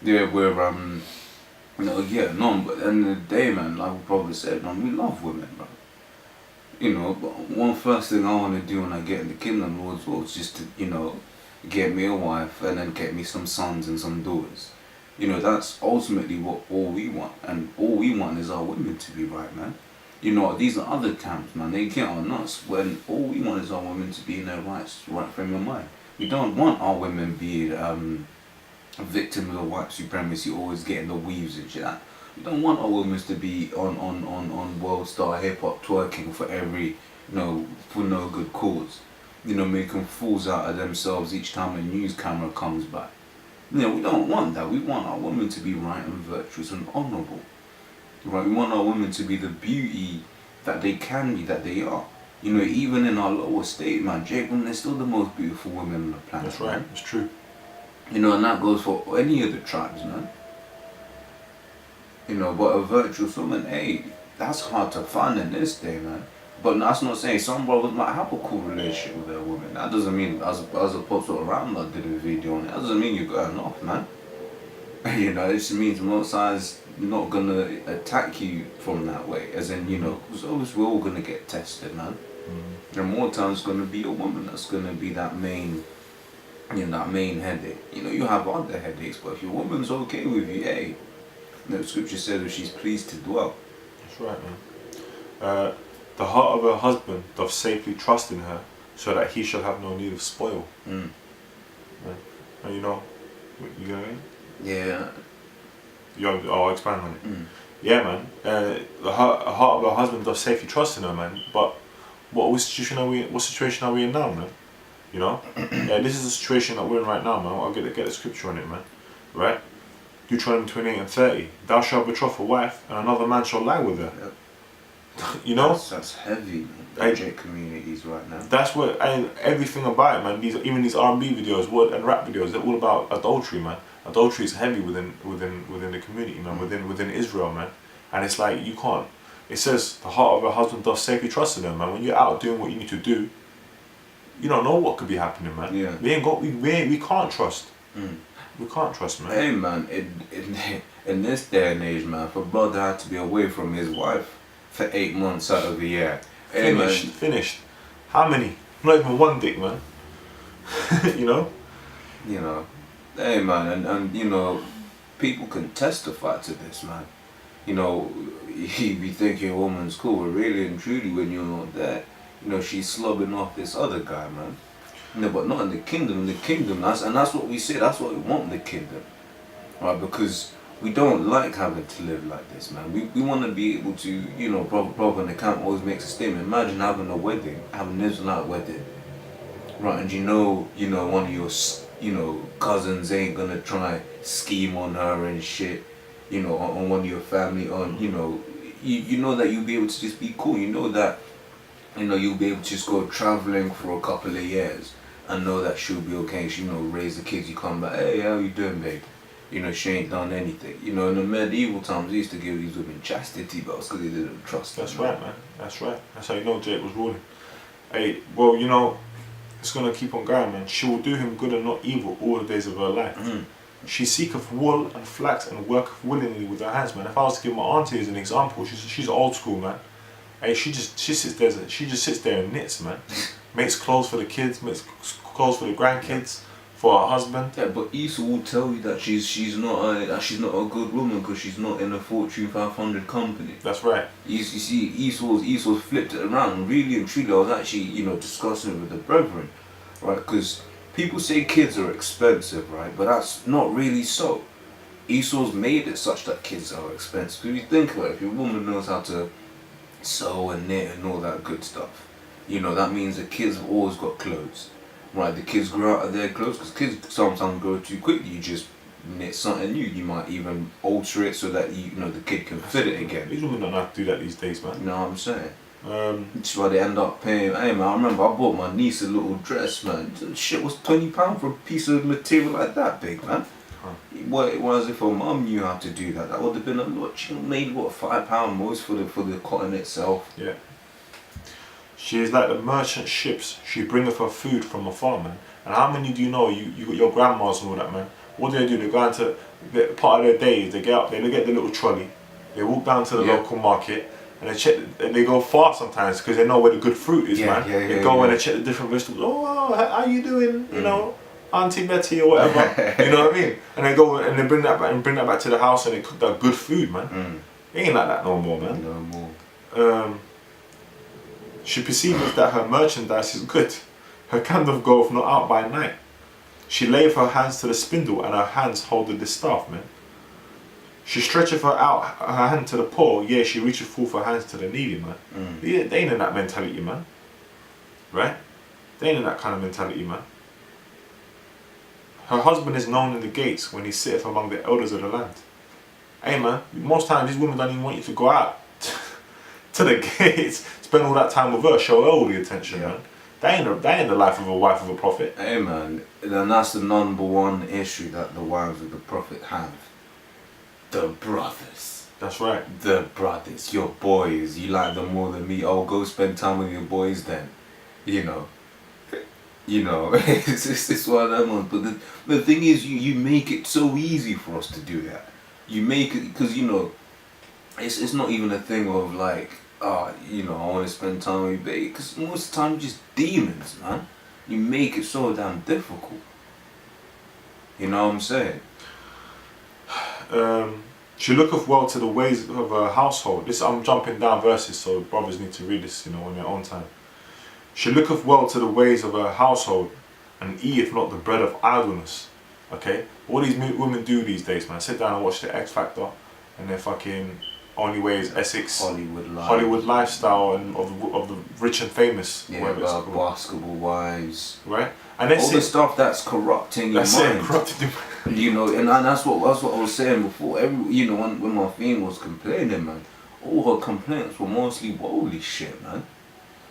Yeah, we're yeah, no, but at the end of the day, man, like we probably said, man, we love women, bro. But one first thing I want to do when I get in the kingdom, Lord's will, is just to, get me a wife and then get me some sons and some daughters. That's ultimately what all we want, and all we want is our women to be right, man. These are other camps, man. They get on us when all we want is our women to be in their right frame of mind. We don't want our women being a victim of white supremacy, always getting the weaves and shit. We don't want our women to be on world star hip hop twerking for every, for no good cause. Making fools out of themselves each time a news camera comes by. We don't want that. We want our women to be right and virtuous and honourable. Right? We want our women to be the beauty that they can be, that they are. Even in our lower state, man, Jake, they're still the most beautiful women on the planet. That's right, man. it's true. And that goes for any of the tribes, man. But a virtuous woman, hey, that's hard to find in this day, man. But that's not saying some brothers might have a cool relationship with their woman. That doesn't mean, as a post around that did a video on it, that doesn't mean you're going off, man. It just means most sides not gonna attack you from that way. As in, because obviously we're all gonna get tested, man. And more times it's gonna be a woman that's gonna be that main, that main headache. You have other headaches, but if your woman's okay with you, hey, the scripture says that she's pleased to dwell. That's right, man. The heart of her husband doth safely trust in her, so that he shall have no need of spoil. Mm. Right? And you know what I mean? Yeah. I'll expand on it. Mm. Yeah, man. The heart of her husband doth safely trust in her, man. But what situation are we in now, man? Yeah, this is the situation that we're in right now, man. I'll get the scripture on it, man. Right? Deuteronomy 28 and 30. Thou shalt betroth a wife, and another man shall lie with her. Yep. That's heavy, man. AJ communities right now. That's what, and everything about it, man. Even these R&B videos, and rap videos, they're all about adultery, man. Adultery is heavy within the community, man. Within Israel, man. And it's like you can't. It says the heart of a husband doth safely trust in her, man. When you're out doing what you need to do, you don't know what could be happening, man. Yeah. We can't trust. Mm. We can't trust, man. Hey, man. In this day and age, man, for a brother had to be away from his wife for 8 months out of the year. Hey, Finished. How many? Not even one dick, man. Hey, man, and people can testify to this, man. You be thinking a woman's cool, but really and truly when you're not there, she's slobbing off this other guy, man. But not in the kingdom. In the kingdom, that's what we say, that's what we want in the kingdom. Right, because we don't like having to live like this, man. We want to be able to, Brother in the camp always makes a statement. Imagine having a wedding, having an Israelite wedding, right? And one of your, cousins ain't gonna try scheme on her and shit, on one of your family, on, you know that you'll be able to just be cool. You know that, you'll be able to just go traveling for a couple of years and know that she'll be okay. She, raise the kids. You come back, hey, how you doing, babe? She ain't done anything. In the medieval times, they used to give these women chastity belts because they didn't trust them. That's right, man. That's right. That's how Jake was ruling. Hey, well, it's going to keep on going, man. She will do him good and not evil all the days of her life. Mm. She seeketh wool and flax and worketh willingly with her hands, man. If I was to give my auntie as an example, she's old school, man. Hey, she just sits there and knits, man. Makes clothes for the kids, makes clothes for the grandkids. For her husband. Yeah, but Esau will tell you that she's not a good woman because she's not in a Fortune 500 company. That's right. You see, Esau's flipped it around. Really and truly, I was actually discussing it with the brethren, right? Because people say kids are expensive, right? But that's not really so. Esau's made it such that kids are expensive. If you think about it, if your woman knows how to sew and knit and all that good stuff, that means the kids have always got clothes. Right, the kids grow out of their clothes because kids sometimes grow too quickly. You just knit something new. You might even alter it so that the kid can fit it again. These women don't have to do that these days, man. You know what I'm saying? That's why they end up paying. Hey man, I remember I bought my niece a little dress, man. Shit was £20 for a piece of material like that, big man. Whereas if her mum knew how to do that, that would have been a lot. She made £5 most for the cotton itself. Yeah. She is like the merchant ships. She bringeth her food from afar, man. And how many do you know? You got your grandmas and all that, man. What do? They go into part of their day is they get up, they get the little trolley, they walk down to the local market, and they check. And they go far sometimes because they know where the good fruit is, man. They go and they check the different vegetables. Oh, how you doing? You know, Auntie Betty or whatever. You know what I mean? And they go and they bring that back to the house and they cook that good food, man. It ain't like that no more, man. No more. She perceives that her merchandise is good. Her candle goeth not out by night. She layeth her hands to the spindle, and her hands hold the distaff, man. She stretcheth out her hand to the poor, yea, she reacheth forth her hands to the needy, man. They ain't in that mentality, man. Right? They ain't in that kind of mentality, man. Her husband is known in the gates when he sitteth among the elders of the land. Hey, man, most times these women don't even want you to go out to the gates, spend all that time with her, show her all the attention, man. That ain't the life of a wife of a prophet. Hey, man, and that's the number one issue that the wives of the prophet have. The brothers. That's right. The brothers, your boys, you like them more than me. Oh, go spend time with your boys then. You know, it's one of them ones. But the thing is, you make it so easy for us to do that. You make it, because, you know, it's not even a thing of like, you know, I want to spend time with you, babe. Because most of the time, you're just demons, man. You make it so damn difficult. You know what I'm saying? She looketh well to the ways of her household. This, I'm jumping down verses, so brothers need to read this, you know, on their own time. She looketh well to the ways of her household, and eateth not the bread of idleness. Okay? What these women do these days, man, sit down and watch the X Factor, and their fucking Only Way is Essex, Hollywood lifestyle, and of the rich and famous. Yeah, about basketball wives. Right? And all the stuff that's corrupting your mind. Corrupting you know, and that's what I was saying before. You know, when my theme was complaining, man, all her complaints were mostly worldly shit, man.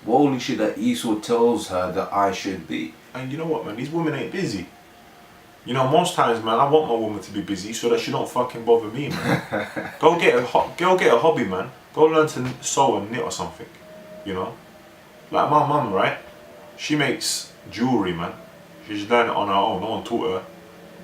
Worldly shit that Esau tells her that I should be. And you know what, man? These women ain't busy. You know, most times, man, I want my woman to be busy so that she don't fucking bother me, man. Go get a hobby, man. Go learn to sew and knit or something. You know, like my mum, right? She makes jewelry, man. She's learned it on her own. No one taught her.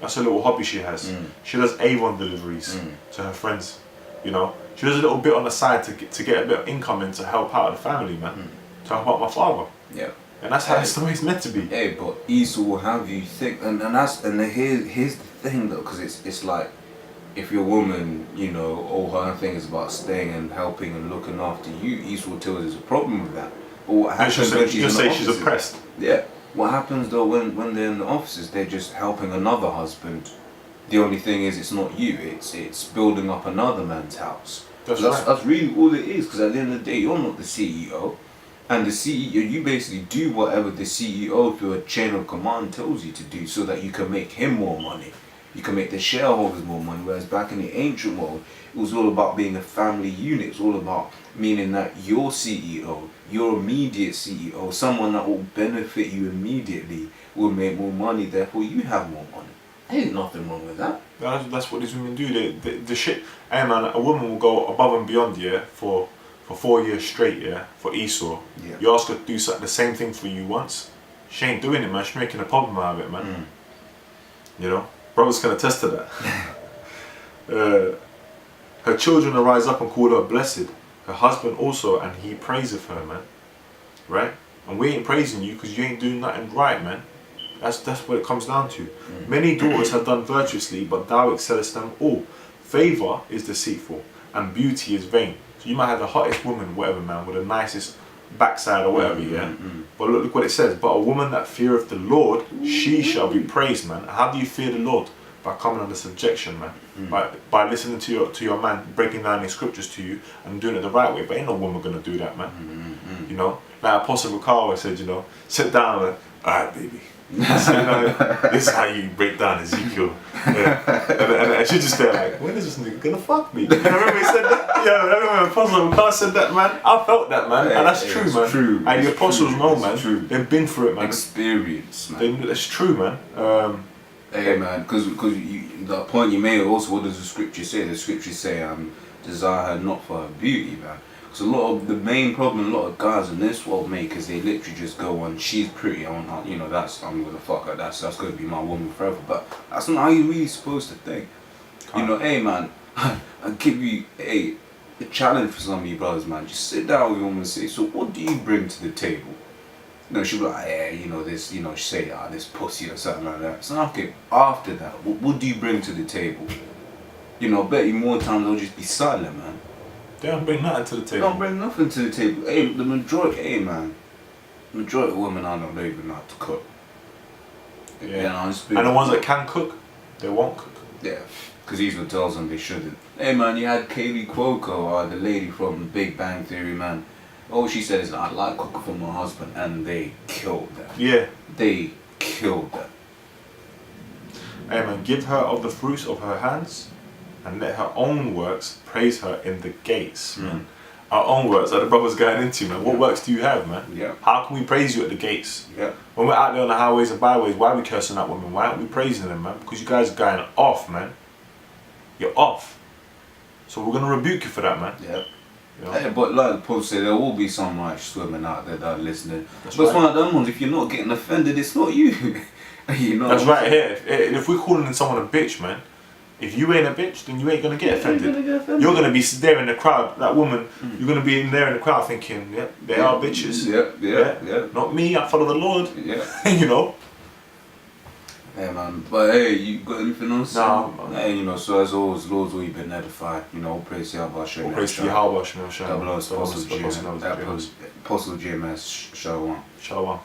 That's a little hobby she has. She does Avon deliveries to her friends. You know, she does a little bit on the side to get a bit of income in to help out the family, man. To help out my father. Yeah. And that's how it's the way it's meant to be. Hey, but Esau will have you think, and here's the thing though, because it's like, if your woman, you know, all her thing is about staying and helping and looking after you, Esau tells there's a problem with that. But what happens when she's in the offices? She's oppressed. Yeah. What happens though when they're in the offices? They're just helping another husband. The only thing is, it's not you. It's building up another man's house. That's really all it is. Because at the end of the day, you're not the CEO. And the CEO, you basically do whatever the CEO through a chain of command tells you to do so that you can make him more money. You can make the shareholders more money. Whereas back in the ancient world, it was all about being a family unit. It's all about meaning that your CEO, your immediate CEO, someone that will benefit you immediately, will make more money, therefore you have more money. Ain't nothing wrong with that. That's what these women do. The shit, hey man, a woman will go above and beyond, yeah, for 4 years straight, yeah, for Esau. Yeah. You ask her to do the same thing for you once, she ain't doing it, man. She's making a problem out of it, man. You know, brothers can attest to that. Her children arise up and call her blessed. Her husband also, and he praiseth her, man. Right? And we ain't praising you because you ain't doing nothing right, man. That's what it comes down to. Many daughters have done virtuously, but thou excellest them all. Favor is deceitful, and beauty is vain. So you might have the hottest woman, whatever, man, with the nicest backside or whatever, yeah? But look what it says. But a woman that feareth the Lord, she shall be praised, man. How do you fear the Lord? By coming under subjection, man. By listening to your man, breaking down his scriptures to you and doing it the right way. But ain't no woman gonna do that, man. You know? Like Apostle Ricardo said, you know, sit down and, alright, baby. So, you know, this is how you break down Ezekiel. Yeah. And she just there like, when is this nigga gonna fuck me? You know, remember he said that? Yeah, I remember Apostle Ricardo said that, man. I felt that, man. And that's true, man. True. And the apostles know, man. True. They've been through it, man. Experience, man. It's true, man. Hey, man, because the point you made also, what does the scripture say? The scriptures say, desire her not for her beauty, man. Because a lot of the main problem a lot of guys in this world make is they literally just go on, she's pretty, I'm gonna fuck her, that's gonna be my woman forever. But that's not how you're really supposed to think. Hey man, I give you a challenge for some of you brothers, man. Just sit down with your woman and say, so what do you bring to the table? She'll be like, this, she say, this pussy or something like that. So okay, after that, what do you bring to the table? I bet you more times they'll just be silent, man. They don't bring nothing to the table. They don't bring nothing to the table. Hey, the majority of women I don't even know how to cook. Yeah. And the ones that can cook, they won't cook. Yeah, because he's what tells them they shouldn't. Hey man, you had Kaylee Cuoco, the lady from Big Bang Theory, man. All she said is, I like cooking for my husband, and they killed that. Yeah. They killed that. Hey man, give her of the fruits of her hands, and let her own works praise her in the gates, man. Our own works are the brothers going into, man. What works do you have, man? Yeah. How can we praise you at the gates? Yeah. When we're out there on the highways and byways, why are we cursing at women? Why aren't we praising them, man? Because you guys are going off, man. You're off. So we're gonna rebuke you for that, man. Yeah. Hey, but like Paul said, there will be some righteous women out there that are listening. That's but it's right. one of them ones, if you're not getting offended, it's not you. That's right here. If we're calling someone a bitch, man, if you ain't a bitch, then you ain't gonna get offended. You're gonna be there in the crowd, that woman, you're gonna be in there in the crowd thinking, they are bitches. Yeah. Not me, I follow the Lord. Yeah. Yeah, man. But hey, you got anything else? No. Hey, so as always, Lord's all you've been edified. Praise to Yahweh Shem. Praise to Yahweh Shem. Apostle GMS, Shalom. Shalom.